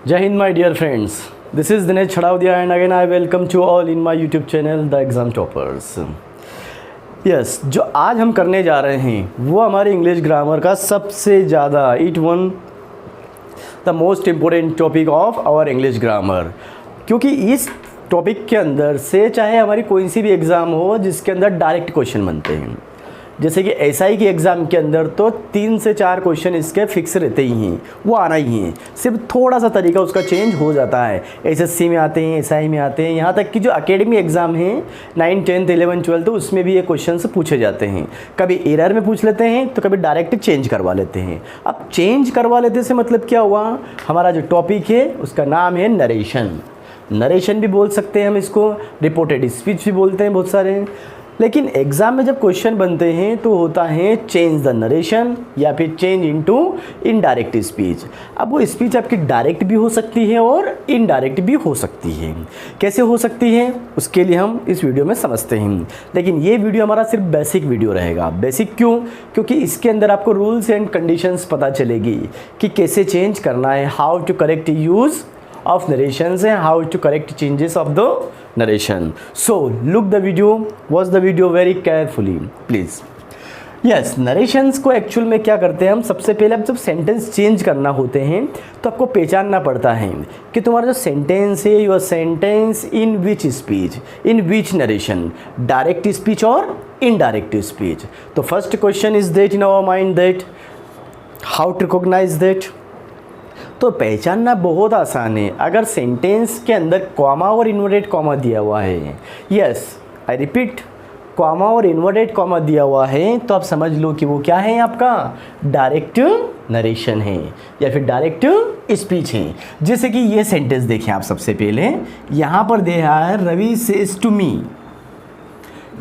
Jai Hind, my dear friends. This is Dinesh Chhadaudia and again I welcome you all in my YouTube channel The Exam Toppers. Yes, जो आज हम करने जा रहे हैं वो हमारे इंग्लिश ग्रामर का सबसे ज़्यादा the most important topic of our English grammar, क्योंकि इस टॉपिक के अंदर से चाहे हमारी कोई सी भी एग्ज़ाम हो जिसके अंदर डायरेक्ट क्वेश्चन बनते हैं, जैसे कि एसआई के एग्ज़ाम के अंदर तो 3 से 4 क्वेश्चन इसके फिक्स रहते ही हैं, वो आना ही है, सिर्फ थोड़ा सा तरीका उसका चेंज हो जाता है। एसएससी में आते हैं, एसआई में आते हैं, यहाँ तक कि जो एकेडमी एग्ज़ाम है 9, 10, 11, 12 तो उसमें भी ये क्वेश्चन पूछे जाते हैं। कभी एरर में पूछ लेते हैं तो कभी डायरेक्ट चेंज करवा लेते हैं। अब चेंज करवा लेते से मतलब क्या हुआ, हमारा जो टॉपिक है उसका नाम है नरेशन। नरेशन भी बोल सकते हैं हम इसको, रिपोर्टेड स्पीच भी बोलते हैं बहुत सारे। लेकिन एग्ज़ाम में जब क्वेश्चन बनते हैं तो होता है चेंज द नरेशन या फिर चेंज इनटू इनडायरेक्ट स्पीच। अब वो स्पीच आपकी डायरेक्ट भी हो सकती है और इनडायरेक्ट भी हो सकती है। कैसे हो सकती है उसके लिए हम इस वीडियो में समझते हैं, लेकिन ये वीडियो हमारा सिर्फ बेसिक वीडियो रहेगा। बेसिक क्यों? क्योंकि इसके अंदर आपको रूल्स एंड कंडीशंस पता चलेगी कि कैसे चेंज करना है, how to correct use of narrations and how to correct changes of the narration. So look the video, watch the video very carefully please. Yes, narrations को एक्चुअल में क्या करते हैं हम, सबसे पहले अब जब सेंटेंस चेंज करना होते हैं तो आपको पहचानना पड़ता है कि तुम्हारा जो सेंटेंस है, your sentence in which speech, in which narration, direct speech और इनडायरेक्ट स्पीच। तो first question is that in our mind that how to recognise that. तो पहचानना बहुत आसान है। अगर सेंटेंस के अंदर कॉमा और इन्वर्टेड कॉमा दिया हुआ है, यस आई रिपीट, कॉमा और इन्वर्टेड कॉमा दिया हुआ है, तो आप समझ लो कि वो क्या है, आपका डायरेक्ट नरेशन है या फिर डायरेक्ट स्पीच है। जैसे कि ये सेंटेंस देखें आप, सबसे पहले यहाँ पर दिया है रवि सेज टू मी,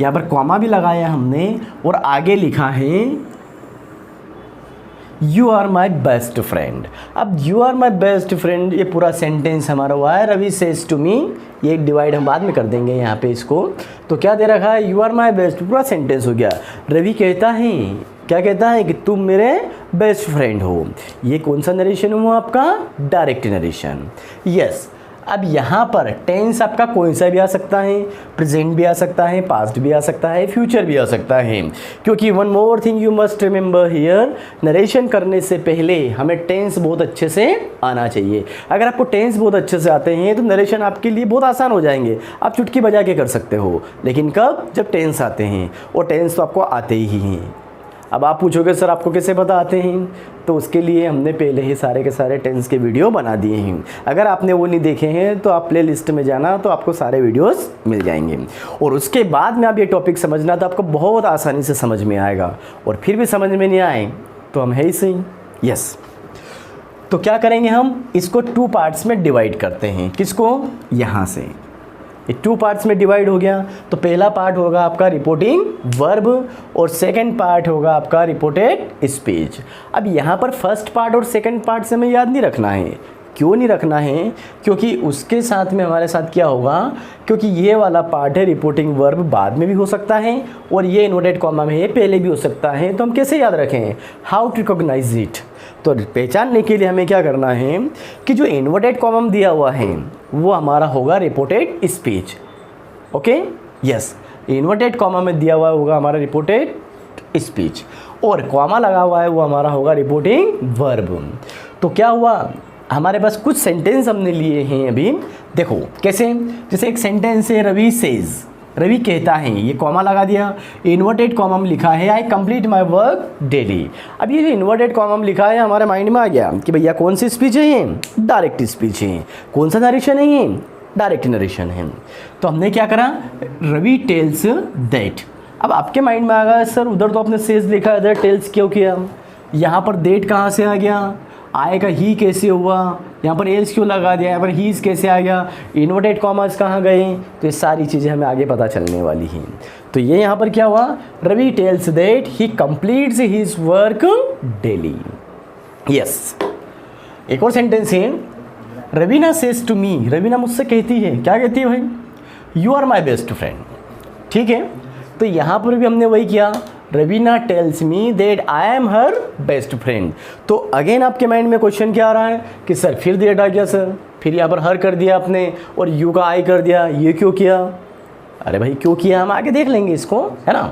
यहाँ पर कॉमा भी लगाया हमने और आगे लिखा है you are my best friend. अब you are my best friend ये पूरा सेंटेंस हमारा हुआ है रवि सेज टू मी, ये एक डिवाइड हम बाद में कर देंगे यहाँ पे इसको। तो क्या दे रखा है, यू आर माई बेस्ट, पूरा सेंटेंस हो गया। रवि कहता है, क्या कहता है कि तुम मेरे बेस्ट फ्रेंड हो। ये कौन सा नरेशन हुआ आपका, डायरेक्ट नरेशन। यस, अब यहाँ पर टेंस आपका कोई सा भी आ सकता है, प्रेजेंट भी आ सकता है, पास्ट भी आ सकता है, फ्यूचर भी आ सकता है। क्योंकि one more thing you must remember here, narration करने से पहले हमें टेंस बहुत अच्छे से आना चाहिए। अगर आपको टेंस बहुत अच्छे से आते हैं तो नरेशन आपके लिए बहुत आसान हो जाएंगे, आप चुटकी बजा के कर सकते हो। लेकिन कब, जब टेंस आते हैं, और टेंस तो आपको आते ही हैं। अब आप पूछोगे सर आपको कैसे पता आते हैं, तो उसके लिए हमने पहले ही सारे के सारे टेंस के वीडियो बना दिए हैं। अगर आपने वो नहीं देखे हैं तो आप प्ले लिस्ट में जाना, तो आपको सारे वीडियोस मिल जाएंगे। और उसके बाद में आप ये टॉपिक समझना तो आपको बहुत आसानी से समझ में आएगा। और फिर भी समझ में नहीं आए तो हम है ही सही। यस, तो क्या करेंगे हम, इसको 2 पार्ट्स में डिवाइड करते हैं। किसको, यहाँ से ये 2 पार्ट्स में डिवाइड हो गया। तो पहला पार्ट होगा आपका रिपोर्टिंग वर्ब और सेकंड पार्ट होगा आपका रिपोर्टेड स्पीच। अब यहाँ पर फर्स्ट पार्ट और सेकंड पार्ट से हमें याद नहीं रखना है। क्यों नहीं रखना है, क्योंकि उसके साथ में हमारे साथ क्या होगा, क्योंकि ये वाला पार्ट है रिपोर्टिंग वर्ब, बाद में भी हो सकता है और ये इन्वर्टेड कॉमा में है, पहले भी हो सकता है। तो हम कैसे याद रखें, हाउ टू रिकॉग्नाइज इट। तो पहचानने के लिए हमें क्या करना है कि जो इन्वर्टेड कॉमा दिया हुआ है वो हमारा होगा reported speech. Okay, yes, inverted comma में दिया हुआ होगा हमारा रिपोर्टेड स्पीच और कॉमा लगा हुआ है वो हमारा होगा रिपोर्टिंग वर्ब। तो क्या हुआ, हमारे पास कुछ सेंटेंस हमने लिए हैं अभी, देखो कैसे। जैसे एक सेंटेंस है रवि सेज, रवि कहता है, ये कॉमा लगा दिया, इन्वर्टेड कॉमा में लिखा है आई कंप्लीट माई वर्क डेली। अब ये जो इन्वर्टेड कॉमा में लिखा है हमारे माइंड में आ गया कि भैया कौन सी स्पीच है, ये डायरेक्ट स्पीच है। कौन सा नरेशन है, ये डायरेक्ट नरेशन है। तो हमने क्या करा, रवि टेल्स दैट। अब आपके माइंड में आ गया सर उधर तो आपने सेज लिखा है, इधर टेल्स क्यों किया, यहाँ पर दैट कहाँ से आ गया, आएगा ही कैसे हुआ, यहाँ पर एल्स क्यों लगा दिया, यहाँ पर हीज कैसे आ गया, इन्वर्टेड कॉमास कहाँ गए। तो ये सारी चीज़ें हमें आगे पता चलने वाली हैं। तो ये यहाँ पर क्या हुआ, Ravi tells that he completes his work daily. Yes, एक और सेंटेंस है, Raveena says to me, Raveena मुझसे कहती है, क्या कहती है भाई, you are my best friend. ठीक है, तो यहाँ पर भी हमने वही किया, Raveena tells me that I am her best friend. तो अगेन आपके माइंड में क्वेश्चन क्या आ रहा है कि सर फिर दैट आ गया सर, फिर यहाँ पर हर कर दिया आपने और यू का आई कर दिया, ये क्यों किया? अरे भाई क्यों किया हम आगे देख लेंगे इसको, है ना।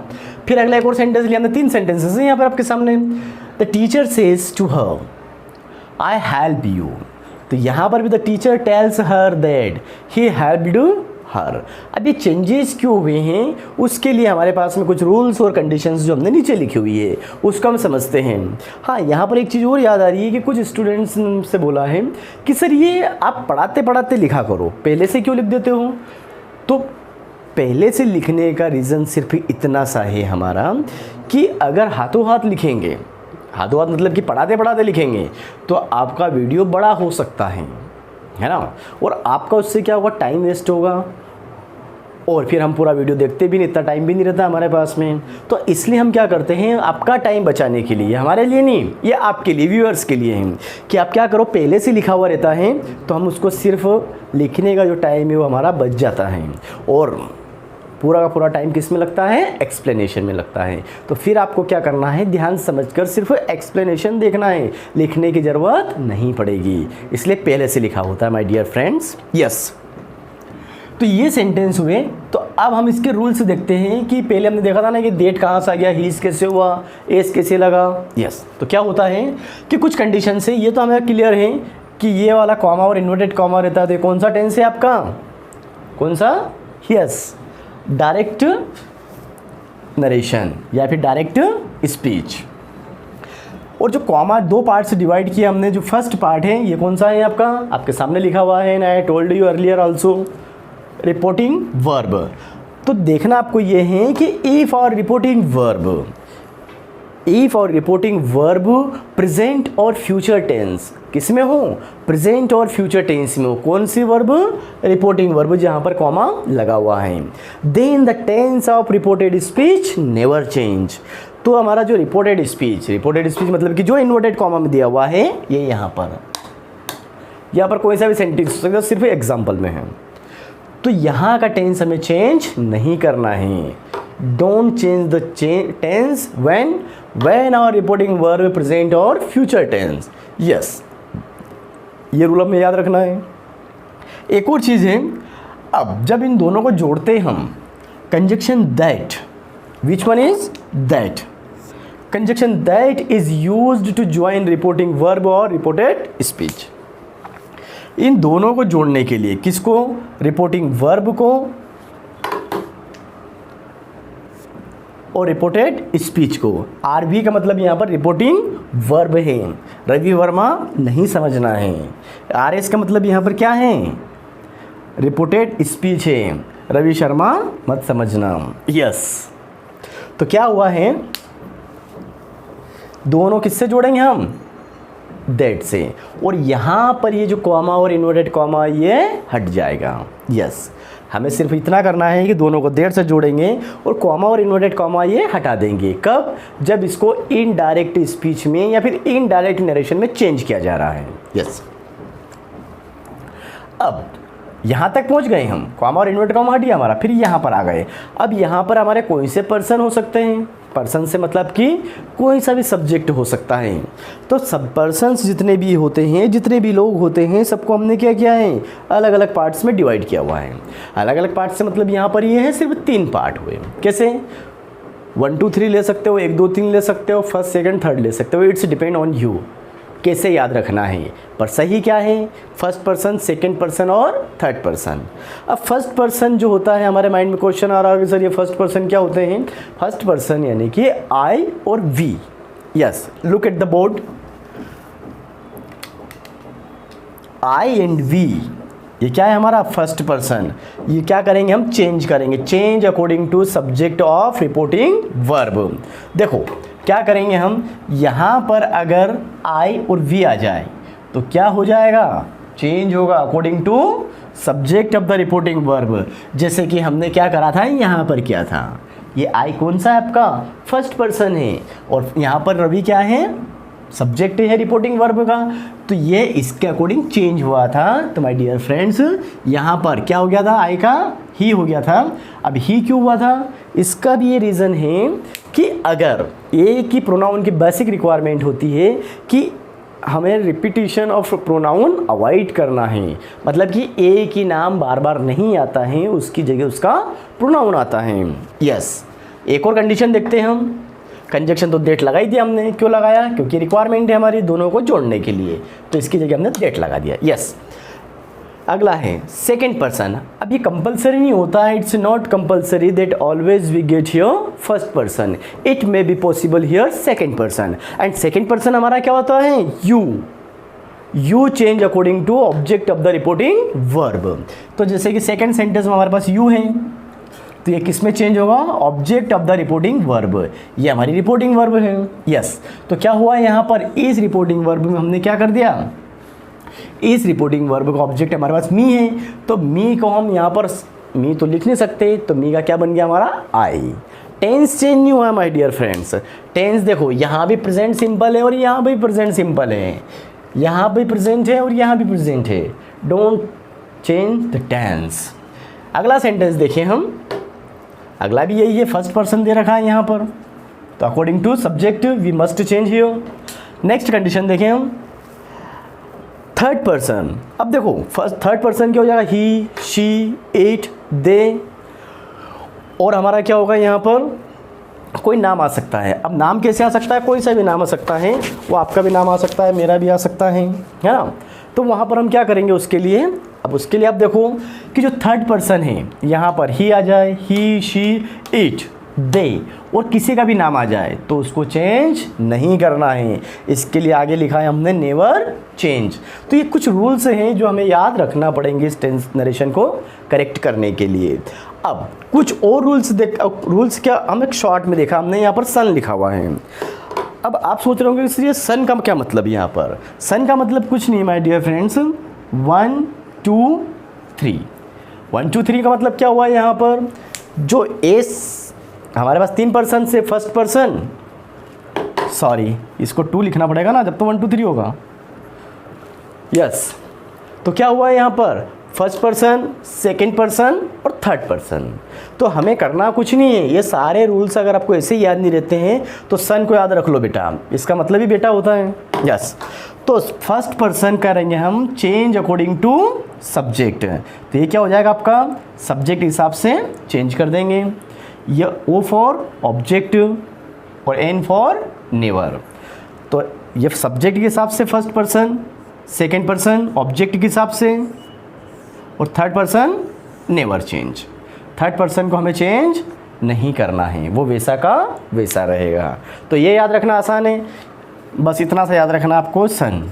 फिर अगला एक और सेंटेंस लिया, हमने 3 सेंटेंसेस हैं यहाँ पर आपके सामने। The teacher says to her I help you. तो यहाँ पर भी the teacher tells her that he helped her. अब ये चेंजेस क्यों हुए हैं उसके लिए हमारे पास में कुछ रूल्स और कंडीशंस जो हमने नीचे लिखी हुई है उसको हम समझते हैं। हाँ, यहाँ पर एक चीज़ और याद आ रही है कि कुछ स्टूडेंट्स से बोला है कि सर ये आप पढ़ाते पढ़ाते लिखा करो, पहले से क्यों लिख देते हो? तो पहले से लिखने का रीज़न सिर्फ इतना सा है हमारा कि अगर हाथों हाथ लिखेंगे, हाथों हाथ मतलब कि पढ़ाते पढ़ाते लिखेंगे, तो आपका वीडियो बड़ा हो सकता है ना, और आपका उससे क्या होगा, टाइम वेस्ट होगा, और फिर हम पूरा वीडियो देखते भी नहीं, इतना टाइम भी नहीं रहता हमारे पास में। तो इसलिए हम क्या करते हैं, आपका टाइम बचाने के लिए, हमारे लिए नहीं, ये आपके लिए, व्यूअर्स के लिए है कि आप क्या करो, पहले से लिखा हुआ रहता है तो हम उसको सिर्फ लिखने का जो टाइम है वो हमारा बच जाता है, और पूरा का पूरा टाइम किस में लगता है, एक्सप्लेनेशन में लगता है। तो फिर आपको क्या करना है, ध्यान समझकर सिर्फ एक्सप्लेनेशन देखना है, लिखने की ज़रूरत नहीं पड़ेगी, इसलिए पहले से लिखा होता है माय डियर फ्रेंड्स। यस, तो ये सेंटेंस हुए। तो अब हम इसके रूल्स देखते हैं कि पहले हमने देखा था ना कि डेट कहाँ से आ गया, हीज कैसे हुआ, एस कैसे लगा। यस, तो क्या होता है कि कुछ कंडीशन से ये तो हमें क्लियर है कि ये वाला कॉमा और इन्वर्टेड कॉमा रहता है। तो कौन सा टेंस है आपका, कौन सा? यस, डायरेक्ट नरेशन या फिर डायरेक्ट स्पीच। और जो कॉमा 2 पार्ट से डिवाइड किया हमने, जो फर्स्ट पार्ट है ये कौन सा है आपका, आपके सामने लिखा हुआ है ना, I told you earlier also, reporting verb. तो देखना आपको ये है कि इफ और रिपोर्टिंग वर्ब, इफ और रिपोर्टिंग वर्ब प्रेजेंट और फ्यूचर टेंस किस में हो, प्रेजेंट और फ्यूचर टेंस में हो। कौन सी वर्ब, रिपोर्टिंग वर्ब, जहाँ पर कॉमा लगा हुआ है। Then the tense of reported speech never change. तो हमारा जो रिपोर्टेड स्पीच मतलब कि जो इन्वर्टेड कॉमा में दिया हुआ है, ये यहाँ पर कोई सा भी सेंटेंस हो सकता है, सिर्फ एग्जाम्पल में है। तो यहाँ का टेंस हमें चेंज नहीं करना है। Don't change the tense when our reporting verb present और फ्यूचर टेंस। यस, ये रूल हमें याद रखना है। एक और चीज़ है, अब जब इन दोनों को जोड़ते हम, conjunction that, which one is that, conjunction that is used to join reporting verb और रिपोर्टेड स्पीच। इन दोनों को जोड़ने के लिए, किसको, रिपोर्टिंग वर्ब को और रिपोर्टेड स्पीच को। आरवी का मतलब यहाँ पर रिपोर्टिंग वर्ब है, रवि वर्मा नहीं समझना है। आरएस का मतलब यहाँ पर क्या है, रिपोर्टेड स्पीच है, रवि शर्मा मत समझना। यस, तो क्या हुआ है, दोनों किससे जोड़ेंगे हम, दैट से, और यहाँ पर ये जो कॉमा और इन्वर्टेड कॉमा ये हट जाएगा। यस, हमें सिर्फ इतना करना है कि दोनों को दैट से जोड़ेंगे और कॉमा और इन्वर्टेड कॉमा ये हटा देंगे। कब, जब इसको इनडायरेक्ट स्पीच में या फिर इनडायरेक्ट नरेशन में चेंज किया जा रहा है। यस, अब यहाँ तक पहुँच गए हम, कॉमा और इन्वर्टेड कॉमा हटिया हमारा, फिर यहाँ पर आ गए। अब यहाँ पर हमारे कोई से पर्सन हो सकते हैं, पर्सन से मतलब कि कोई सा भी सब्जेक्ट हो सकता है। तो सब पर्सन्स जितने भी होते हैं, जितने भी लोग होते हैं, सबको हमने क्या किया है, अलग अलग पार्ट्स में डिवाइड किया हुआ है। अलग अलग पार्ट्स से मतलब यहाँ पर ये है सिर्फ 3 पार्ट हुए। कैसे, 1 2 3 ले सकते हो, 1 2 3 ले सकते हो, फर्स्ट सेकंड थर्ड ले सकते हो, इट्स डिपेंड ऑन यू कैसे याद रखना है। पर सही क्या है, फर्स्ट पर्सन, सेकंड पर्सन और थर्ड पर्सन। अब फर्स्ट पर्सन जो होता है, हमारे माइंड में क्वेश्चन आ रहा है कि सर ये फर्स्ट पर्सन क्या होते हैं। फर्स्ट पर्सन यानी कि आई और we. Yes, look at the board, I and we, ये क्या है हमारा फर्स्ट पर्सन। ये क्या करेंगे हम, चेंज करेंगे, change according to subject of reporting verb. देखो क्या करेंगे हम, यहाँ पर अगर आई और वी आ जाए तो क्या हो जाएगा, चेंज होगा according to subject of the reporting verb. जैसे कि हमने क्या करा था, यहाँ पर क्या था, ये आई कौन सा है आपका, फर्स्ट पर्सन है, और यहाँ पर रवि क्या है, सब्जेक्ट है रिपोर्टिंग वर्ब का। तो ये इसके अकॉर्डिंग चेंज हुआ था। तो माय डियर फ्रेंड्स, यहाँ पर क्या हो गया था, आई का ही हो गया था। अब ही क्यों हुआ था, इसका भी ये रीज़न है कि अगर ए की प्रोनाउन की बेसिक रिक्वायरमेंट होती है कि हमें रिपीटिशन ऑफ प्रोनाउन अवॉइड करना है, मतलब कि ए की नाम बार बार नहीं आता है, उसकी जगह उसका प्रोनाउन आता है। यस, एक और कंडीशन देखते हैं हम। कंजक्शन तो डेट लगा ही दिया हमने, क्यों लगाया? क्योंकि रिक्वायरमेंट है हमारी दोनों को जोड़ने के लिए, तो इसकी जगह हमने डेट लगा दिया। यस, अगला है सेकेंड पर्सन। अब ये कंपलसरी नहीं होता है, it's not compulsory that always we get here first person, it may be possible here second person. And second person हमारा क्या होता है? You change according to object of the reporting verb. तो जैसे कि सेकेंड सेंटेंस में हमारे पास you है, तो ये किस में चेंज होगा? Object of the reporting verb, ये हमारी रिपोर्टिंग वर्ब है। यस, तो क्या हुआ यहाँ पर? इस रिपोर्टिंग वर्ब में हमने क्या कर दिया? इस रिपोर्टिंग वर्ब का ऑब्जेक्ट हमारे पास मी है, तो मी को हम यहाँ पर मी तो लिख नहीं सकते, तो मी का क्या बन गया हमारा? आई। टेंस चेंज नहीं हुआ माय डियर फ्रेंड्स। टेंस देखो, यहाँ भी प्रेजेंट सिंपल है और यहाँ भी प्रेजेंट सिंपल है, यहाँ भी प्रेजेंट है और यहाँ भी प्रेजेंट है। Don't change the tense. अगला सेंटेंस देखें हम, अगला भी यही है, फर्स्ट पर्सन दे रखा है यहाँ पर, तो according to subject we must change here. Next condition देखें हम, थर्ड पर्सन। अब देखो थर्ड पर्सन क्या हो जाएगा? ही, शी, इट, दे, और हमारा क्या होगा यहाँ पर? कोई नाम आ सकता है। अब नाम कैसे आ सकता है? कोई सा भी नाम आ सकता है, वो आपका भी नाम आ सकता है, मेरा भी आ सकता है ना। तो वहाँ पर हम क्या करेंगे उसके लिए? अब उसके लिए आप देखो कि जो थर्ड पर्सन है यहाँ पर ही आ जाए, ही, शी, इट, दे, और किसी का भी नाम आ जाए तो उसको चेंज नहीं करना है। इसके लिए आगे लिखा है हमने नेवर चेंज। तो ये कुछ रूल्स हैं जो हमें याद रखना पड़ेंगे इस टेंस नरेशन को करेक्ट करने के लिए। अब कुछ और रूल्स क्या हम एक शॉर्ट में देखा हमने, यहाँ पर सन लिखा हुआ है। अब आप सोच रहे होंगे इसलिए सन का क्या मतलब? यहाँ पर सन का मतलब कुछ नहीं माय डियर फ्रेंड्स, 1 2 3। 1 2 3 का मतलब क्या हुआ यहाँ पर? जो एस हमारे पास 3 पर्सन से फर्स्ट पर्सन, सॉरी इसको 2 लिखना पड़ेगा ना, जब तो 1 2 3 होगा। यस, तो क्या हुआ यहाँ पर? फर्स्ट पर्सन, सेकेंड पर्सन और थर्ड पर्सन। तो हमें करना कुछ नहीं है, ये सारे रूल्स अगर आपको ऐसे ही याद नहीं रहते हैं तो सन को याद रख लो बेटा, इसका मतलब ही बेटा होता है। यस, तो फर्स्ट पर्सन करेंगे हम चेंज अकॉर्डिंग टू सब्जेक्ट, तो ये क्या हो जाएगा आपका? सब्जेक्ट हिसाब से चेंज कर देंगे। ये ओ फॉर ऑब्जेक्ट और एन फॉर नेवर, तो ये सब्जेक्ट के हिसाब से first person, second person object के हिसाब से, और third person never change. Third person को हमें चेंज नहीं करना है, वो वैसा का वैसा रहेगा। तो ये याद रखना आसान है, बस इतना सा याद रखना आपको। SON,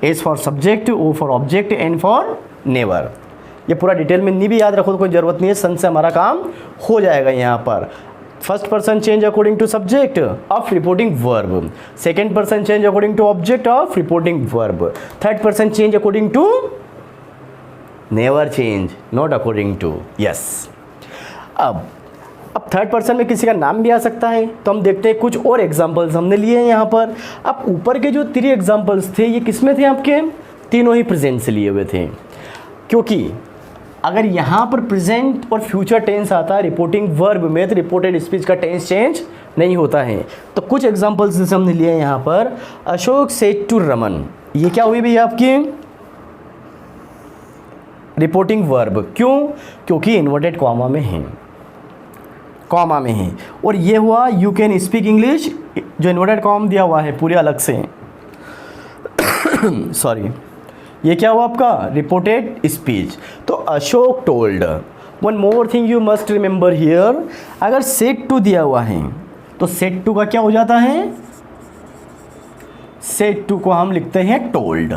S for subject, O for object, N for never. ये पूरा डिटेल में नहीं भी याद रखो तो कोई ज़रूरत नहीं है, सन से हमारा काम हो जाएगा। यहाँ पर first person change according to subject of reporting verb, second person change according to object of reporting verb, third person change according to never change, not according to. Yes, अब थर्ड पर्सन में किसी का नाम भी आ सकता है, तो हम देखते हैं कुछ और एग्जांपल्स हमने लिए हैं यहाँ पर। अब ऊपर के जो 3 एग्जांपल्स थे ये किस में थे? आपके तीनों ही प्रेजेंट से लिए हुए थे, क्योंकि अगर यहाँ पर प्रेजेंट और फ्यूचर टेंस आता है रिपोर्टिंग वर्ब में तो रिपोर्टेड स्पीच का टेंस चेंज नहीं होता है। तो कुछ एग्जांपल्स जैसे हमने लिए हैं यहाँ पर, अशोक सेड टू रमन, ये क्या हुई भैया आपकी? Reporting verb. क्यों? क्योंकि इन्वर्टेड कॉमा में है, कॉमा में है। और ये हुआ यू कैन स्पीक इंग्लिश, जो इन्वर्टेड कॉमा दिया हुआ है पूरे अलग से सॉरी, ये क्या हुआ आपका? Reported speech. तो Ashok told. One more thing you must remember here, अगर सेड टू दिया हुआ है तो सेड टू का क्या हो जाता है? सेड टू को हम लिखते हैं टोल्ड।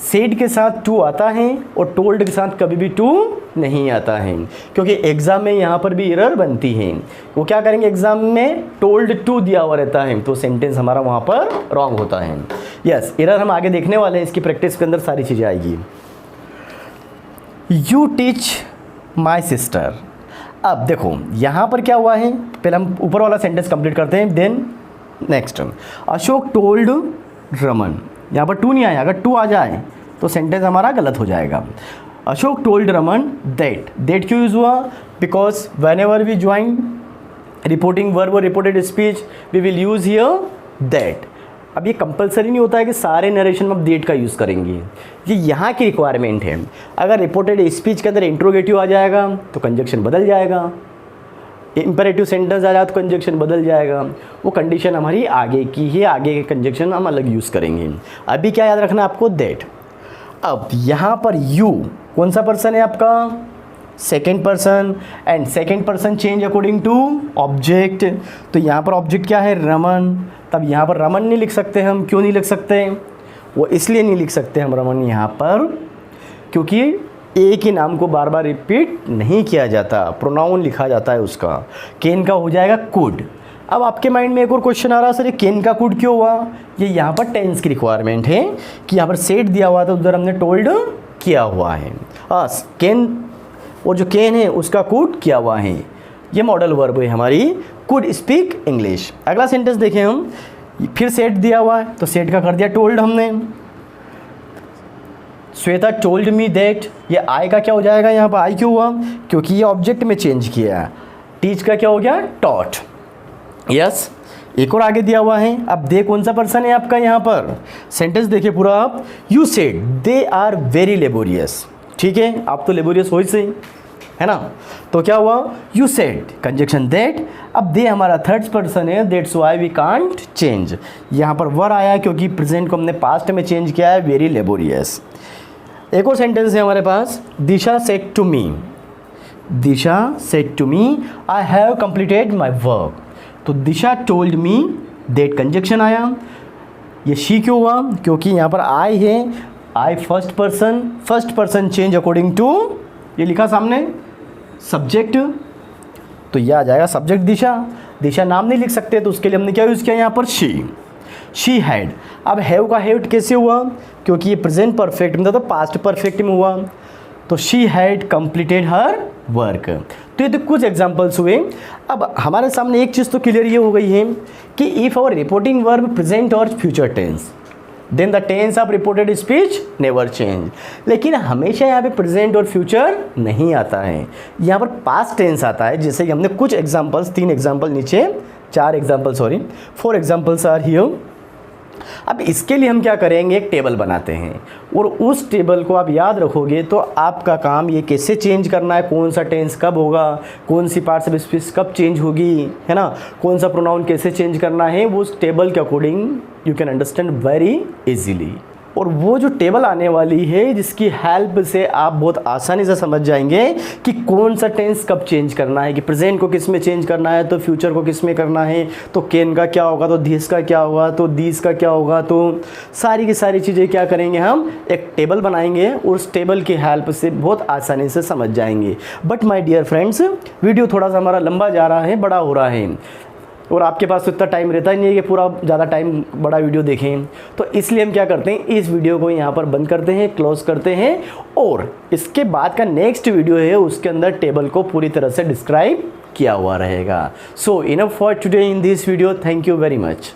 सेड के साथ टू आता है और टोल्ड के साथ कभी भी टू नहीं आता है, क्योंकि एग्जाम में यहाँ पर भी एरर बनती है। वो क्या करेंगे एग्जाम में? टोल्ड टू दिया हुआ रहता है तो सेंटेंस हमारा वहाँ पर रॉन्ग होता है। यस, एरर हम आगे देखने वाले हैं, इसकी प्रैक्टिस के अंदर सारी चीज़ें आएगी। You teach my sister. अब देखो यहाँ पर क्या हुआ है, पहले हम ऊपर वाला सेंटेंस कंप्लीट करते हैं, then next. Ashok told Raman, यहाँ पर टू नहीं आया, अगर टू आ जाए तो सेंटेंस हमारा गलत हो जाएगा। Ashok told Raman that, that क्यों यूज़ हुआ? Because whenever we join reporting verb और reported speech we will use here that. अब ये कंपलसरी नहीं होता है कि सारे नरेशन में आप दैट का यूज़ करेंगे, ये यहाँ की रिक्वायरमेंट है। अगर रिपोर्टेड स्पीच के अंदर इंट्रोगेटिव आ जाएगा तो कंजक्शन बदल जाएगा, इंपेरेटिव सेंटेंस आ जाए तो कंजक्शन बदल जाएगा। वो कंडीशन हमारी आगे की है, आगे के कंजक्शन हम अलग यूज़ करेंगे। अभी क्या याद रखना है आपको, दैट। अब यहाँ पर यू कौन सा पर्सन है आपका, second person, and second person change according to object. तो यहाँ पर ऑब्जेक्ट क्या है, रमन। तब यहाँ पर रमन नहीं लिख सकते हम, क्यों नहीं लिख सकते, वो इसलिए नहीं लिख सकते हम रमन यहाँ पर क्योंकि एक ही नाम को बार बार रिपीट नहीं किया जाता, प्रोनाउन लिखा जाता है उसका। केन का हो जाएगा कुड। अब आपके माइंड में एक और क्वेश्चन आ रहा है, सर ये केन का कुड क्यों हुआ, ये यहाँ पर टेंस की रिक्वायरमेंट है कि यहाँ पर सेट दिया हुआ था, उधर हमने टोल्ड किया हुआ है। केन और जो केन है उसका कुड किया हुआ है, ये मॉडल वर्ब है हमारी, कुड स्पीक इंग्लिश। अगला सेंटेंस देखें हम, फिर सेट दिया हुआ है तो सेट का कर दिया टोल्ड हमने। श्वेता टोल्ड मी दैट, ये आई का क्या हो जाएगा, यहाँ पर आई क्यों हुआ, क्योंकि ये ऑब्जेक्ट में चेंज किया है। टीच का क्या हो गया, टॉट। यस, एक और आगे दिया हुआ है। अब दे कौन सा पर्सन है आपका, यहाँ पर सेंटेंस देखिए पूरा आप, you said they are very laborious. ठीक है, आप तो लेबोरियस हो ही सही है ना। तो क्या हुआ, यू सेड कंजक्शन दैट। अब दे हमारा थर्ड पर्सन है, that's why we can't change. यहाँ पर वर आया क्योंकि प्रेजेंट को हमने पास्ट में चेंज किया है, वेरी लेबोरियस। एक और सेंटेंस है हमारे पास, Disha said to me, Disha said to me I have completed my work. तो Disha told me that conjunction आया। ये शी क्यों हुआ, क्योंकि यहाँ पर आई है, I first person change according to, ये लिखा सामने सब्जेक्ट, तो ये आ जाएगा सब्जेक्ट दिशा। दिशा नाम नहीं लिख सकते तो उसके लिए हमने क्या यूज़ किया यहाँ पर, शी हैड। अब हैव का हैव कैसे हुआ, क्योंकि ये प्रेजेंट परफेक्ट में था तो पास्ट परफेक्ट में हुआ, तो she had completed her work. तो ये तो कुछ एग्जांपल्स हुए। अब हमारे सामने एक चीज़ तो क्लियर ये हो गई है कि if our reporting verb present और future tense then the tense of reported speech never change. लेकिन हमेशा यहाँ पे प्रेजेंट और फ्यूचर नहीं आता है, यहाँ पर पास्ट टेंस आता है। जैसे कि हमने कुछ एग्जांपल्स, 3 एग्जांपल नीचे, 4 एग्जांपल, 4 एग्जांपल्स आर हियर। अब इसके लिए हम क्या करेंगे, एक टेबल बनाते हैं और उस टेबल को आप याद रखोगे तो आपका काम ये कैसे चेंज करना है, कौन सा टेंस कब होगा, कौन सी पार्ट्स ऑफ स्पीच कब चेंज होगी, है ना, कौन सा प्रोनाउन कैसे चेंज करना है, वो उस टेबल के according you can understand very easily. और वो जो टेबल आने वाली है जिसकी हेल्प से आप बहुत आसानी से समझ जाएंगे कि कौन सा टेंस कब चेंज करना है, कि प्रेजेंट को किस में चेंज करना है तो फ्यूचर को किस में करना है, तो कैन का क्या होगा तो दिस का क्या होगा तो दिस का क्या होगा। तो सारी की सारी चीज़ें क्या करेंगे, हम एक टेबल बनाएंगे और उस टेबल की हेल्प से बहुत आसानी से समझ जाएंगे। But my dear friends, video थोड़ा सा हमारा लंबा जा रहा है, बड़ा हो रहा है और आपके पास तो इतना टाइम रहता ही नहीं है कि पूरा ज़्यादा टाइम बड़ा वीडियो देखें। तो इसलिए हम क्या करते हैं, इस वीडियो को यहाँ पर बंद करते हैं, क्लोज करते हैं और इसके बाद का नेक्स्ट वीडियो है उसके अंदर टेबल को पूरी तरह से डिस्क्राइब किया हुआ रहेगा। So enough for today in this video, thank you very much.